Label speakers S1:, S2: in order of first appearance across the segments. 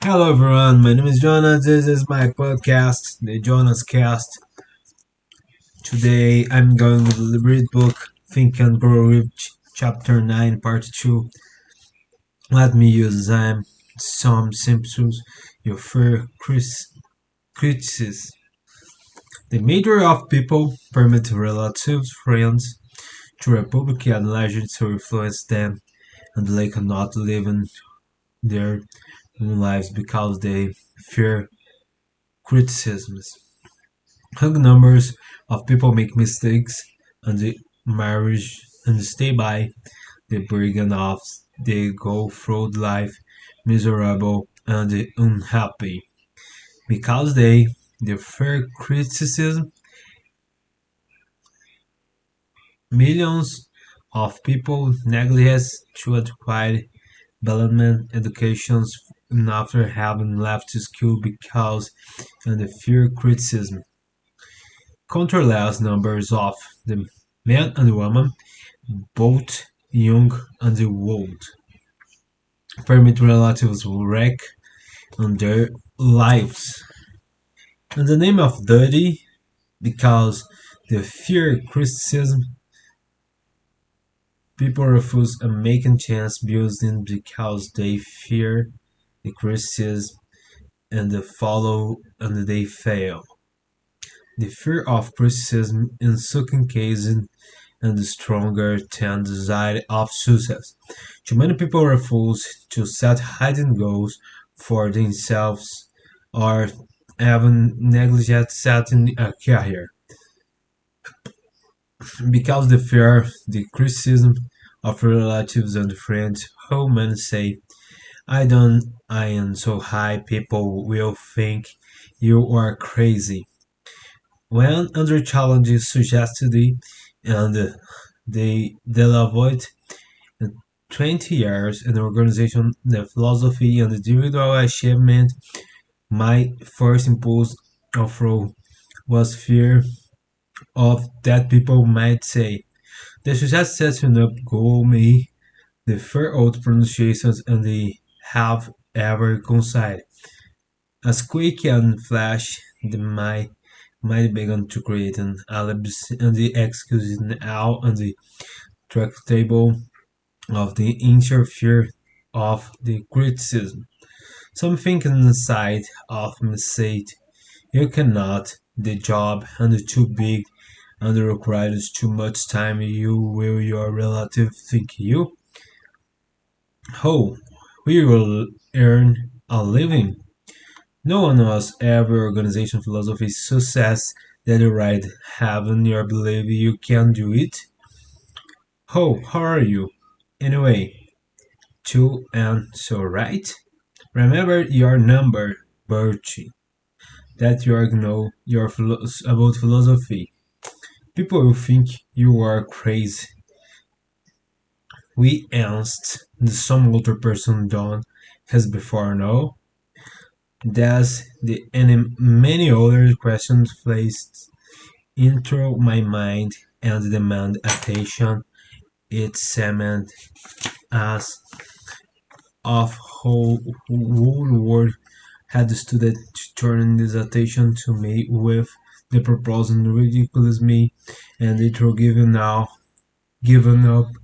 S1: Hello everyone, my name is Jonas. This is my podcast, the Jonas Cast. Today I'm going to read book Think and Grow Rich, Chapter 9, Part 2. Let me use some symptoms your fair criticism. The majority of people permit relatives, friends, to Republic and legends to influence them, and they cannot live in their own lives because they fear criticisms. Hug numbers of people make mistakes and the marriage and stay by the brigand of they go through life miserable and unhappy because they fear criticism. Millions of people neglect to acquire relevant educations after having left school because and they fear criticism. Countless numbers of the men and women, both young and old, permit relatives wreck on their lives. In the name of duty, because they fear criticism, people refuse a making chance building because they fear the criticism and they follow and they fail. The fear of criticism in certain cases and stronger than the desire of success. Too many people refuse to set hidden goals for themselves or even neglect setting a career because they fear the criticism of relatives and friends who may say, I am so high people will think you are crazy. When under challenges suggested and they'll avoid 20 years in organization, the philosophy and individual achievement, my first impulse of role was fear of that people might say. The success setting up goal me the fear of pronunciations and they have ever coincided. As quick and flash, the might began to create an alibis and the excuses now on the tractable of the interfere of the criticism. Something inside of me said, you cannot, the job and too big and requires too much time you will your relative think you? How we will earn a living? No one was ever organization philosophy success that you right having your belief you can do it? How are you? Anyway, two and so right? Remember your number, Bertie, that you know your about philosophy. People will think you are crazy. We asked some older person Don has before no. There's the and many other questions placed into my mind and demand attention. It cement as of whole world had stood to turn this attention to me with the proposal ridiculous me and it will given up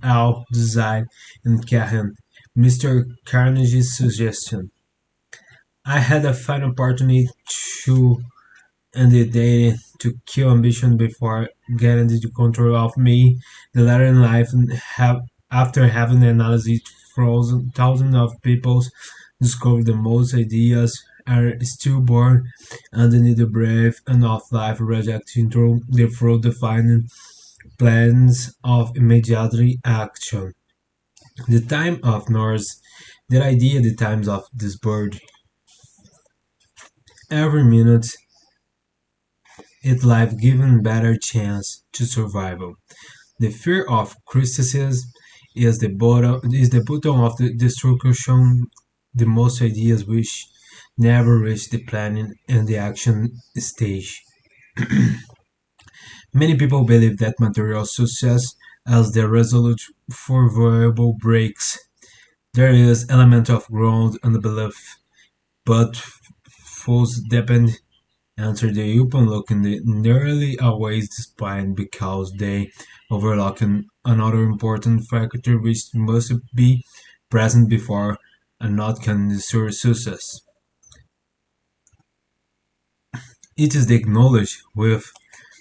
S1: our desire and Karen. Mr. Carnegie's suggestion. I had a fine opportunity to end the day to kill ambition before getting into control of me. The latter in life have after having analyzed thousands of people's discovered the most ideas are stillborn underneath the breath and of life rejecting through the fraud defining plans of immediate action. The time of Norse, the idea the times of this bird. Every minute it life given better chance to survival. The fear of criticism is the bottom of the destruction the most ideas which never reach the planning and the action stage. Many people believe that material success as the result for variable breaks. There is element of ground and belief but foes depend enter the open look in the nearly always spine because they overlook another important factor which must be present before a knot can ensure success. It is the knowledge with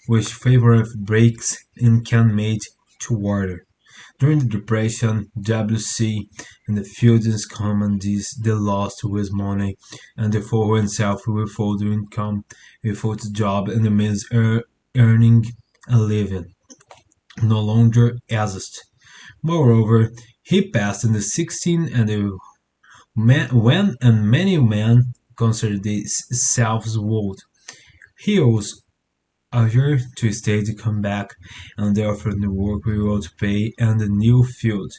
S1: which favorite breaks in can made to water. During the Depression, WC and the Feuds commodities the lost with money and the foreign self without income, without job and the means earning a living no longer exist. Moreover, he passed in the 16th and the when and many men consider themselves world. He was eager to stay to come back and therefore the work without pay and the new field.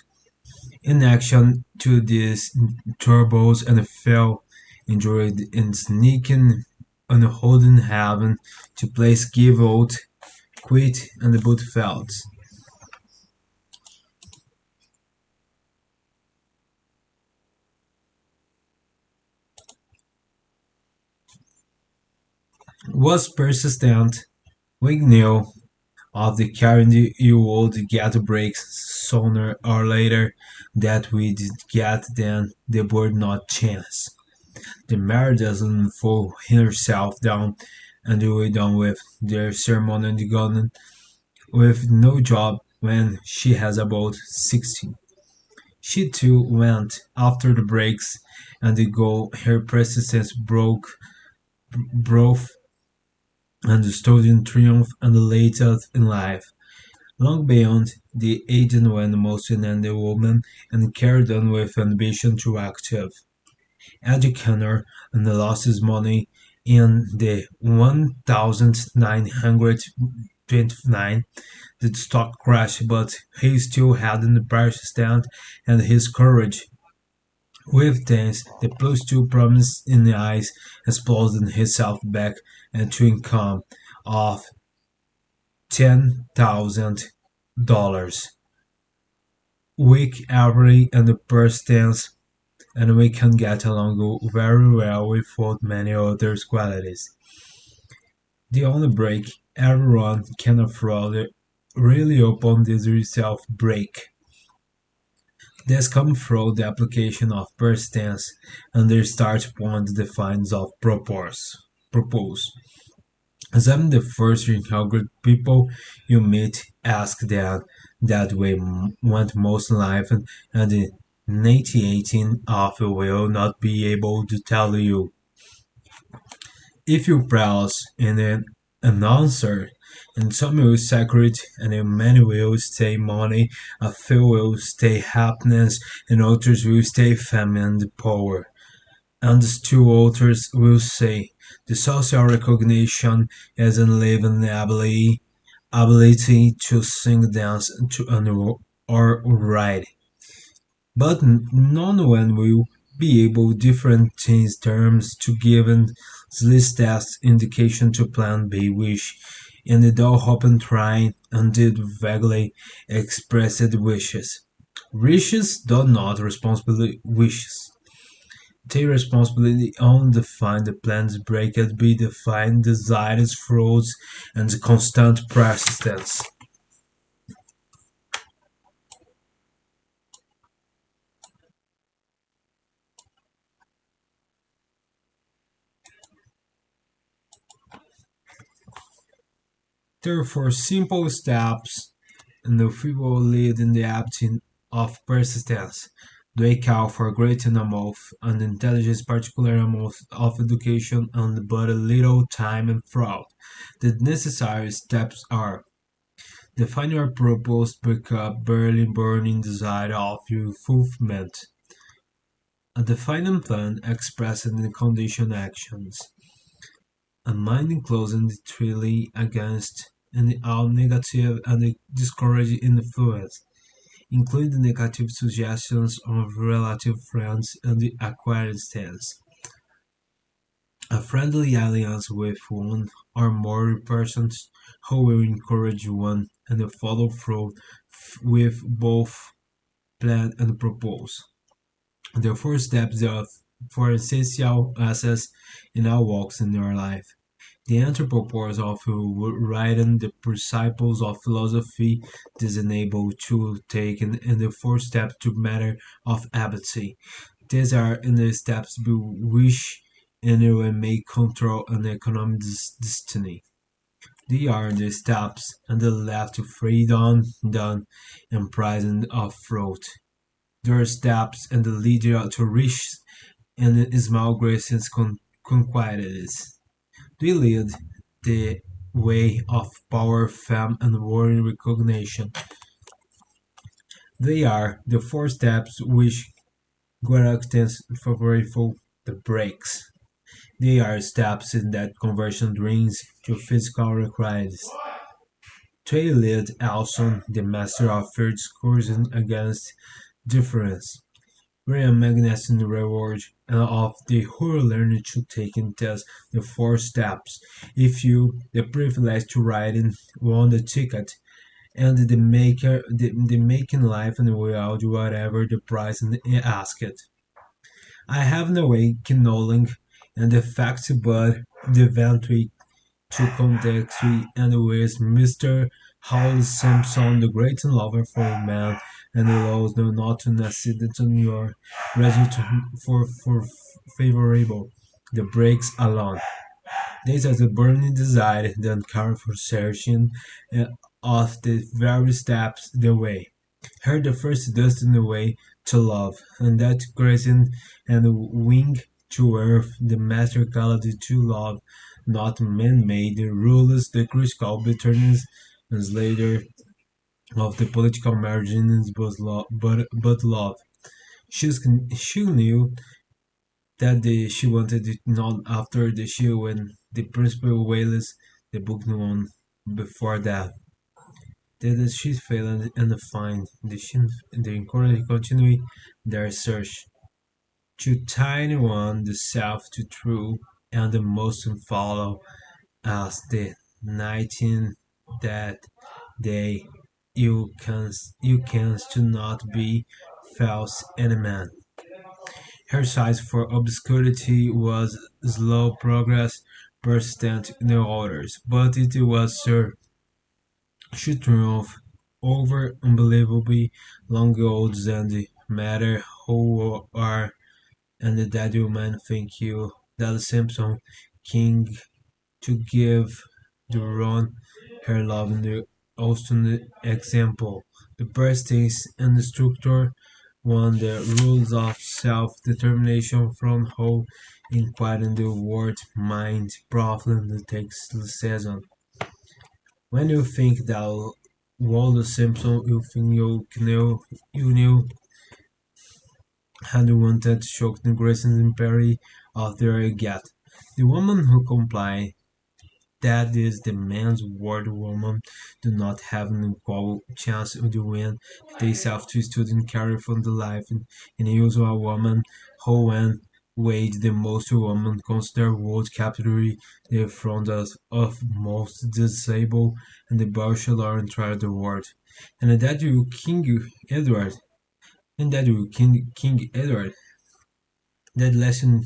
S1: In action to these turbos and fell enjoyed in sneaking and holding heaven to place give out, quit and the boot felt. Was persistent, we knew of the current you would get breaks sooner or later that we did get then they would not chance. The mare doesn't throw herself down and do it done with their ceremony gone with no job when she has about 16. She too went after the breaks and the goal her persistence broke and stood in triumph and elated in life. Long beyond the age when most in the woman and carried on with ambition to active. Eddie Kenner and lost his money in the 1929 the stock crash, but he still had the persistence and his courage. With this, the plus two promise in the eyes exploded himself back into income of $10,000 week average and the persistence and we can get along very well without many other qualities. The only break everyone can afford really upon this self break. This comes through the application of persistence and their start point defines of propose. Examine the first 300 people you meet, ask them that way want most life and the 98 of will not be able to tell you. If you press in an answer, and some will secret, and many will stay money, a few will stay happiness, and others will stay fame and power. And still others will say the social recognition is an living ability to sing, dance, or write. But none one will be able different things terms to given list as indication to plan B wish in the door open trying and did vaguely expressed wishes. Wishes do not responsibility wishes. Take responsibility on define the plans break it be defined desires frauds and the constant persistence. Therefore simple steps and the people lead in the acting of persistence. They call for great amount and intelligence, particular amount of education and but a little time and thought. The necessary steps are define your purpose, pick up barely burning desire of your fulfillment. A defining plan expressed in the condition actions. A mind closing entirely against any all negative and discouraging influence, including negative suggestions of relative friends and the acquaintances. A friendly alliance with one or more persons who will encourage one and follow through with both plan and propose. The first step for essential access in all walks in your life. The anthropopause of writing the principles of philosophy disenable to take in the fourth step to matter of apathy. These are in the steps by which anyone may control an economic destiny. They are the steps and the left to freedom, done, and prison of fraud. There are steps and the leader to reach and small graces conquests. They lead the way of power, fame, and world recognition. They are the four steps which Guaractans favorable the breaks. They are steps in that conversion brings to physical realities. They lead also the master of discoursing against difference. William Magnus in the reward of the who learn to take in test the four steps. If you the privilege to ride in won the ticket and the making life and will do whatever the price and asked. I have no way knowing and the facts but the eventually to contact and with Mr. Howell Simpson, the great lover for man, and the laws know not to accident on your result for favorable. The breaks alone. This is a burning desire, then careful searching of the very steps the way. Her the first dust in the way to love, and that grazing and wing to earth, the master quality to love, not man-made, rulers the critical bitterness and slater of the political margins but love. She knew that she wanted it not after the show when the principal whales the book one before that. That she failed and find the encourage continue their search. To tiny one the self to true and the most follow as the nighting that day you can to not be false any man. Her size for obscurity was slow progress, persistent in the orders, but it was sure she triumphed over unbelievably long odds and matter who are and that you man think you that Simpson King to give the run her love in the Austin example. The birthdays and the structure one the rules of self-determination from whole inquiring the word mind problem that takes the season. When you think that Walter Simpson you think you knew had wanted to shock the grace and imperi of their get. The woman who complied that is the man's word woman do not have an equal chance to win they self to student carry from the life in usual woman who when weighed the most woman consider world category the front of most disabled and the bachelor entire the world. And that you Edward King Edward that lesson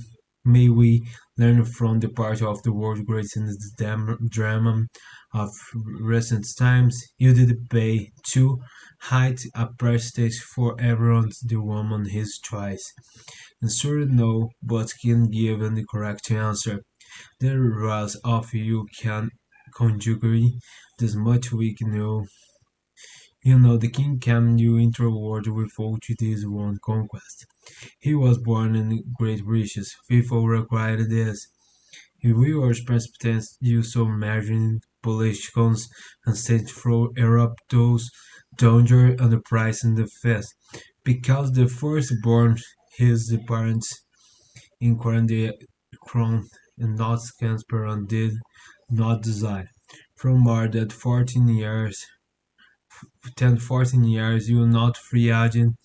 S1: may we learn from the part of the world great in the drama of recent times. You did pay too high a price for everyone's the woman his choice. And sure no, but can give the correct answer. There was of you can conjugate this much we know. You know the king came new into a world without this one conquest. He was born in great riches. People required this. He was precipitate use of margin politicians and sent through Europe those danger and the price in the fest. Because the firstborn his parents inquired the crown and not transparent did not desire. From more than 14 years 10 14 years you not free agent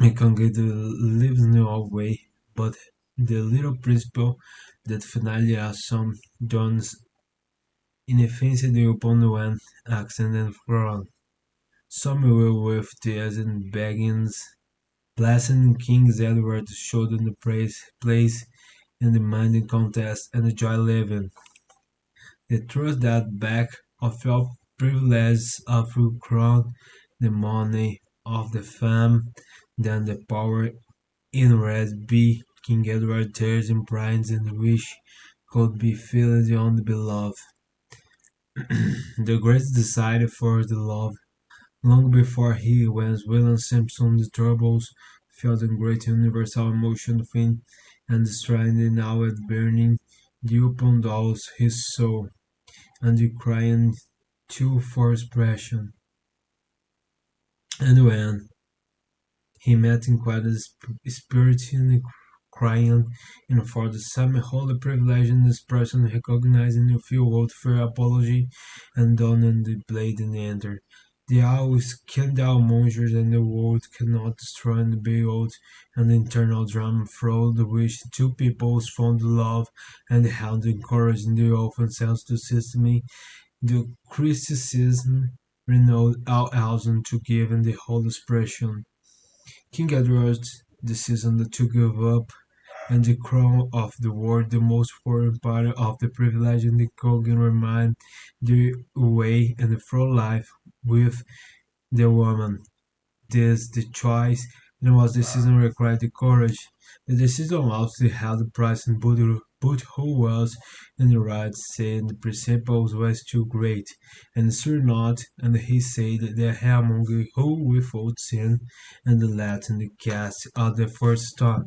S1: you can get the lives no way, but the little principle that finally has some dawns inoffensively upon one accent and from. Some will with the as in beggings Blessing King Edward showed in the place in the minding contest and the joy living. The truth that back of your privileges of your crown, the money of the fame, then the power in red be King Edward tears and prides and wish could be filled on the beloved. The great desire for the love, long before he was William Simpson, the troubles felt a great universal emotion within, and the strand now at burning deep upon those his soul, and the crying too for expression. And when he met in quite a spirit in crying, and for the same holy privilege in this person recognizing the few word for apology and done in the blade and enter. The owls can thou monsters and the world cannot destroy and behold an internal drama fraud which two peoples found love and held encouraging the open selves to system the criticism renewed our thousand to give in the whole expression. King Edward's decision to give up and the crown of the world the most important part of the privilege and the Kogan remind the way and through life with the woman. This the choice and was decision required the courage. The decision also had the price and but who was in the right saying the principles was too great, and sure not, and he said that among who without sin and the Latin the cast of the first star.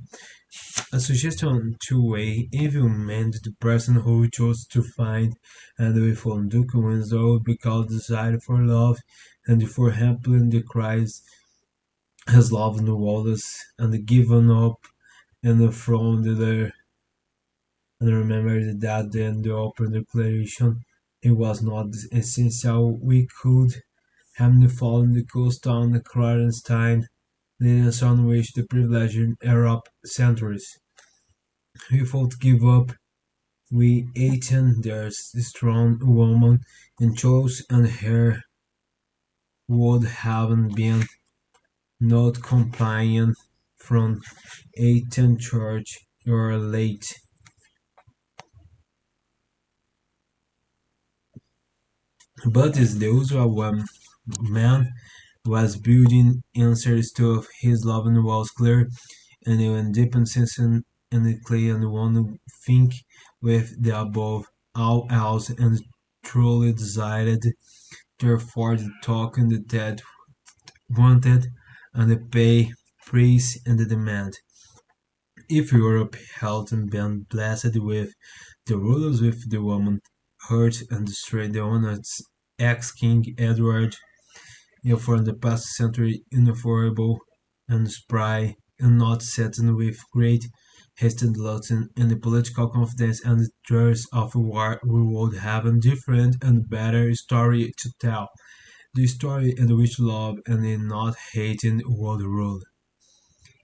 S1: A suggestion to a evil man the person who chose to find and without Duke Windsor because desire for love and for helping the Christ has loved the Wallace and given up and from there and remembered that then the open declaration it was not essential we could have fallen the coast on the Clarenstein, the on which the privileged Arab centuries. We fought give up, we eaten their strong woman and chose and her would have been not compliant from 18 church you're late. But as the usual one man was building answers to his loving was clear, and in deep sensing and the clay and one think with the above all else and truly desired, therefore the talk and the dead wanted, and the pay, praise and the demand. If Europe held and been blessed with the rulers with the woman, hurt and destroyed the honored ex-king Edward, from the past century ineffable and spry, and not settled with great haste and Lawton in the political confidence and the thirst of war, we would have a different and better story to tell. The story in which love and in not hating would rule.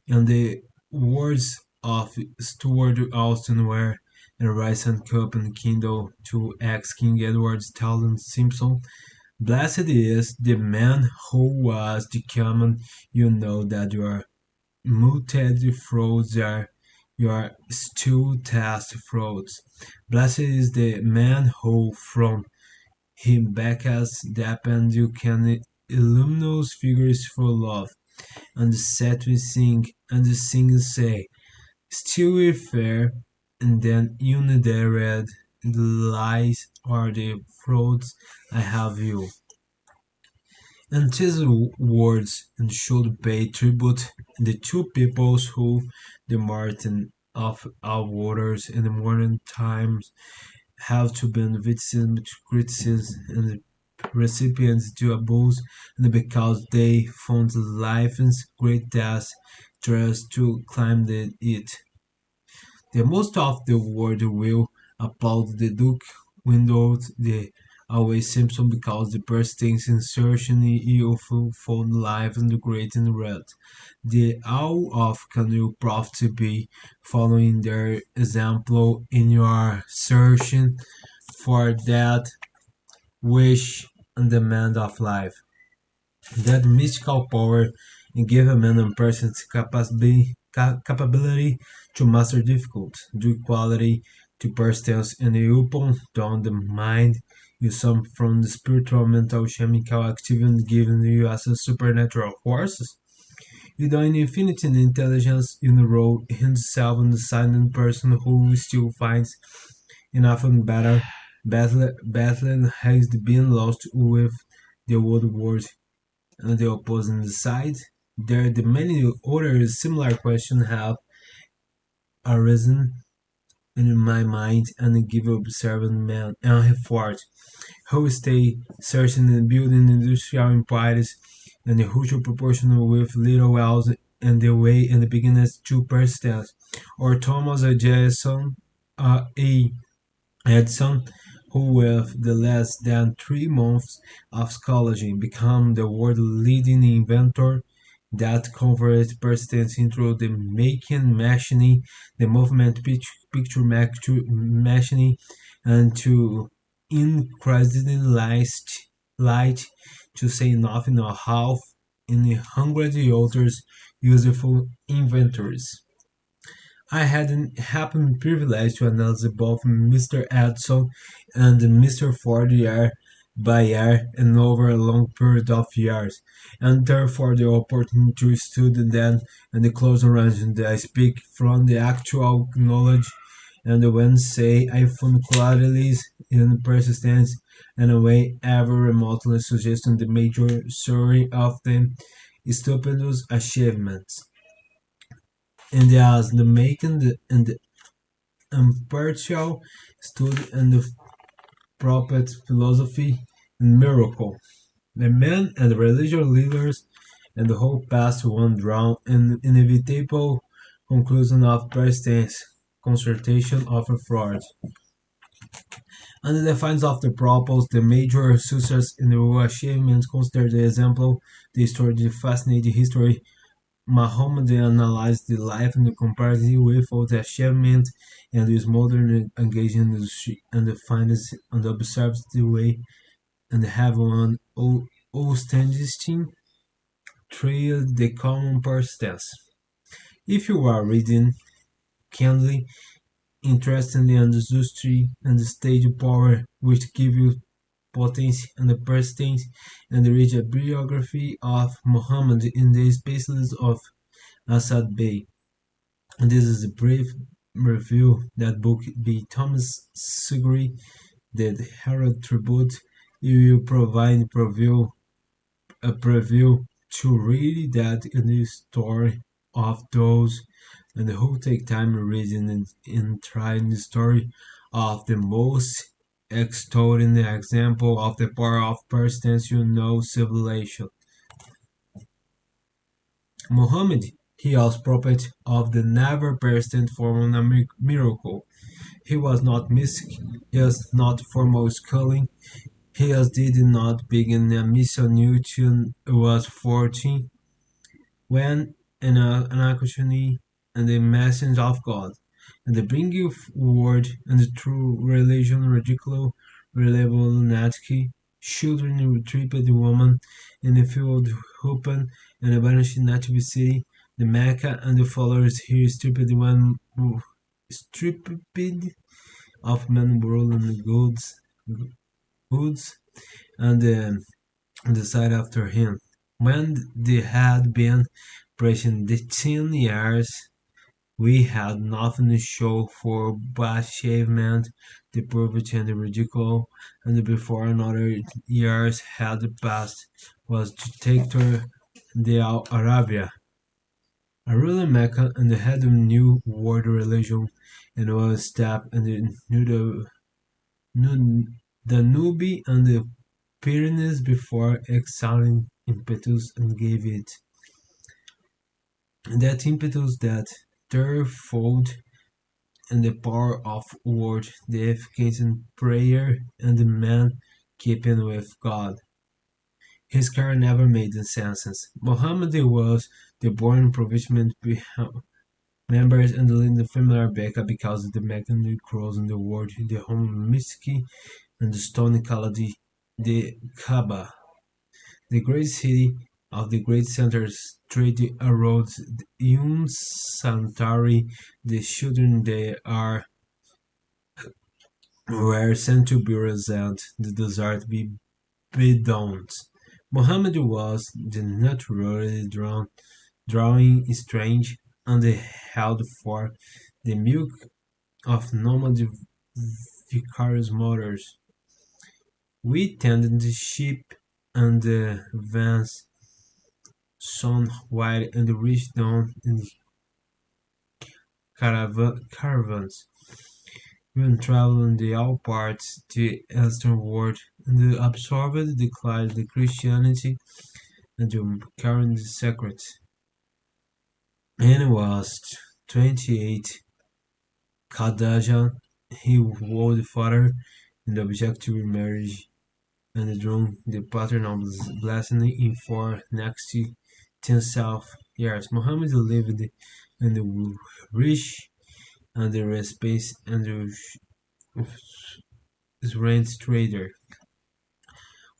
S1: In the words of Stuart Alston were in Rice and Cup and Kindle to ex-King Edward Talon Simpson, blessed is the man who was the common, you know that your muted frauds are your still test frauds. Blessed is the man who from him back as depend you can illumine figures for love, and set we sing, and the singers say, still we fair, and then united the lies are the frauds I have you. And these words and should pay tribute the two peoples who, the Martin of our waters in the modern times, have to be victims to criticism and recipients to abuse, and because they found life's great task just to climb it. The most of the world will applaud the Duke without the always Simpson because the bursting's insertion in youthful found life in the great and red. The all of can you profit be following their example in your searching for that wish and demand of life. That mystical power and give a man a person's capability to master difficult, do quality to persistence, and open down the mind you some from the spiritual, mental, chemical activity given you as a supernatural forces. You don't infinite in intelligence in the role himself in the silent person who still finds enough and better. Battle has been lost with the old world on the opposing side. There the many other similar questions have arisen in my mind and give observant man and effort. How stay searching and building industrial empires and the huge proportional with little wells and the way and the beginners to persistence. Or Thomas A. Edison, who with the less than 3 months of scholarship became the world leading inventor that converted persistence into the making machine, the movement picture machine, and to increasingly light, to say nothing of half in a hundred others useful inventors. I had the happy privilege to analyze both Mr. Edison and Mr. Ford year by year and over a long period of years, and therefore the opportunity to study them and the close arrangement. I speak from the actual knowledge, and when say I found qualities in persistence in a way ever remotely suggesting the major story of them stupendous achievements. And as the making and the impartial study and the prophet philosophy and miracle. The men and the religious leaders and the whole past one drawn an inevitable conclusion of persistence, consultation of a fraud. And the defense of the proposed the major success in the achievements consider the example, the story, the fascinating history Muhammad analyzed the life and the comparison with all the achievement and his modern engagement in the street and the finds and observes the way and have one outstanding trail the common persistence. If you are reading keenly, interested in the industry and the stage power which give you potency and the persistence and read a biography of Muhammad in the specialist of Asad Bey. And this is a brief review that book by Thomas Sugri, the Herald Tribute. You will provide a preview to read that in the story of those and who take time reading and trying the story of the most extraordinary example of the power of persistence you know civilization. Muhammad, he was prophet of the never persistent form of miracle. He was not mystic, he was not formal schooling, he did not begin a mission until he was 14, when an opportunity and the message of God, and the bringing word and the true religion ridicule, reliable lunatic, children tripped woman in the field open and a banished native city, the Mecca and the followers here stripped of men world and goods and the side after him. When they had been preaching the 10 years, we had nothing to show for but achievement, the poverty and the ridicule, and before another years had passed was dictator the Al Arabia, a ruling Mecca and the head of new world religion, and was step and the Danube and the Pyrenees before exiling impetus and gave it that impetus that threefold and the power of word, the efficacy in prayer, and the man keeping with God. His career never made sense. Muhammad was the born provincial members and the family Rebecca because of the magnetic cross in the world, the home mystic and the stone called the Kaaba, the great city of the great centers trade roads, Yum Santari, the children they are were sent to be represent the desert Bedouins. Muhammad was the naturally drawing strange and held for the milk of nomad vicarious mothers. We tended the sheep and the vans sown while and reached down in caravans. When traveling the all parts the eastern world and absorbed declined the Christianity and the current secret. And was 28 Khadija, he vowed father in the objective marriage and drew the pattern of blessing in for next 10,000 years. Muhammad lived in the rich and the space and the rent trader.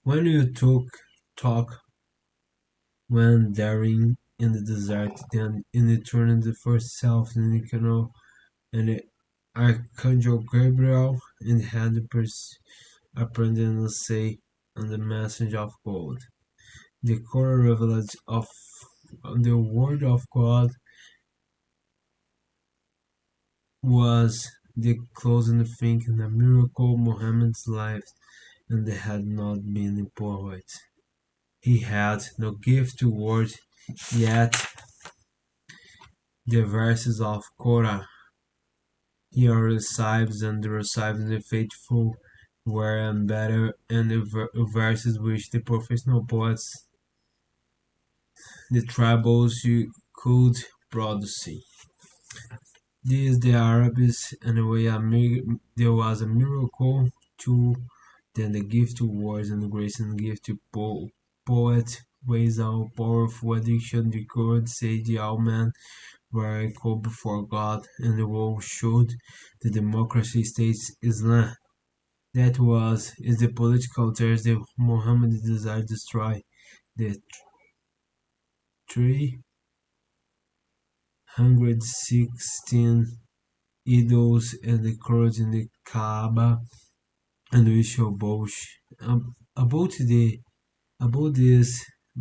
S1: When you talk when daring in the desert, then in the turn the first self in the canal and the Archangel Gabriel and had apprentice say on the message of God. The core revelation of the word of God was the closing thing in a miracle Muhammad's life and they had not been a poet. He had no gift to words, yet the verses of Korah he receives and receives the faithful were embedded in the verses which the professional poets, the tribals could produce. This the Arabs and the way there was a miracle too, then the gift to words and grace and gift to poet ways our powerful addiction the could say the all men were equal before God and the world showed the democracy states Islam. That is the political terror that Muhammad desired to destroy. The 316 idols and the cross in the Kaaba and we shall boast about this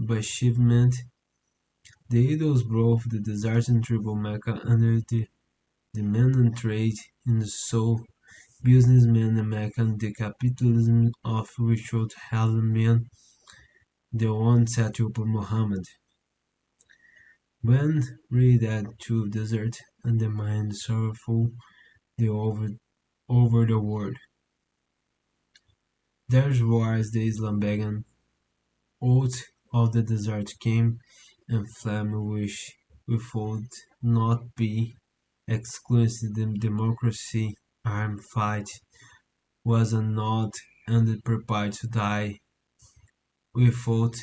S1: achievement. The idols brought the deserting tribal Mecca under the men and trade in the soul businessmen in Mecca and the capitalism of which would have been the one set up by Muhammad. When read to desert and the mind sorrowful the over the world. There was the Islam began out of the desert came and flame which would not be exclusive the democracy armed fight was not and prepared to die without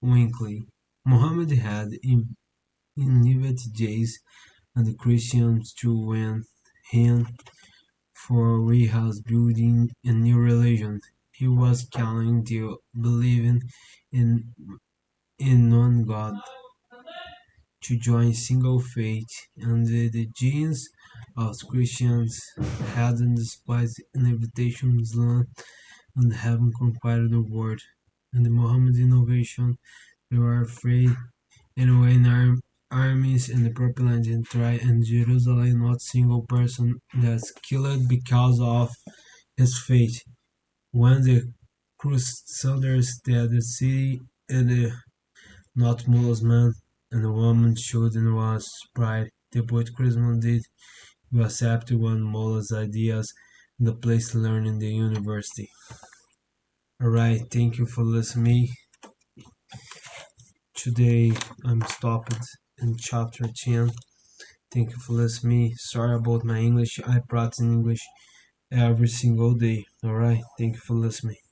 S1: winking. Muhammad had invited Jays and the Christians to win him for he was building a new religion. He was calling the believing in one God to join single faith, and the genes of Christians had despised an invitation Islam and having conquered the world. And the Mohammed innovation, they were afraid and when armies and the propellant in Troy and Jerusalem, not single person that's killed because of his faith. When the Crusaders that the city and the not Muslim and the woman children was pride. The poet Christmas did you accept one Mullah's ideas in the place to learn in the university. Alright, thank you for listening. Today I'm stopped in chapter 10. Thank you for listening. Sorry about my English. I practice English every single day. Alright, thank you for listening.